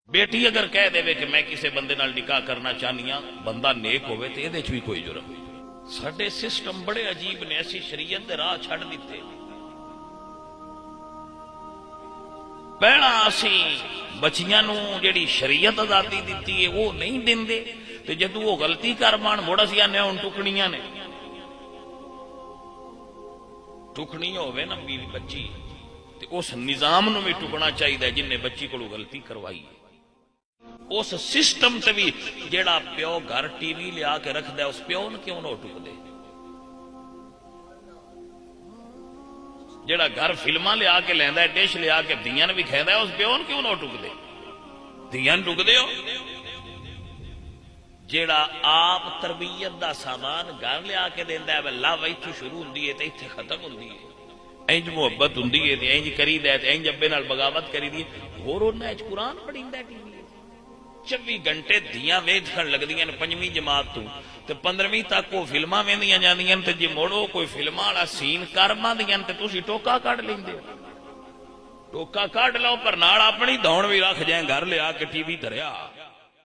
बेटी अगर कह देवे कि मैं किसी बंदे नाल निकाह करना चाहनी हाँ, बंदा नेक होवे तो ये भी कोई जुर्म नहीं। साडे सिस्टम बड़े अजीब ने, ऐसी शरीयत दे राह छड़ दिते। पहला असी बच्चियां नूं जिहड़ी शरीयत आजादी दिती है वो नहीं देंदे, ते जदों वो गलती कर मान मुड़ असीं आने हुण टुकणियां ने। टुकनी होवे ना मेरी बच्ची ते उस निजाम नूं भी टुकना चाहिए जिन्हें बच्ची कोलों गलती करवाई है। उस सिस्टम से भी जेड़ा प्यो घर टीवी लिया के रखदा उस प्यो ने क्यों ना टुकदे? जेड़ा घर फिल्मां लिया के लैंदा है, डिश लिया के धीयां भी खांदा है, उस प्यो ने क्यों ना टुकदे? धीयां टुकदे हो? जेड़ा आप तरबियत दा सामान घर लिया के देंदा है, लव इत्थों शुरू हुंदी है ते इत्थे खत्म हुंदी है। इंज मुहब्बत हुंदी है ते इंज करीदा है ते इंज अब्बे नाल बगावत करीदी है। होर उन्हां च कुरान पढ़ींदा है टीवी 24 घंटे धीयां वेखण लगदियां ने 5वीं जमात तों ते 15वीं तक वो फिल्मां वेंदियां जांदियां ते जे मोड़ो कोई फिल्मां वाला सीन कर पांदियां ते तुसीं टोका कढ लैंदे हो। टोका कढ लो पर नाल अपनी दौड़ भी रख जाए, घर लिया के टीवी धरिया।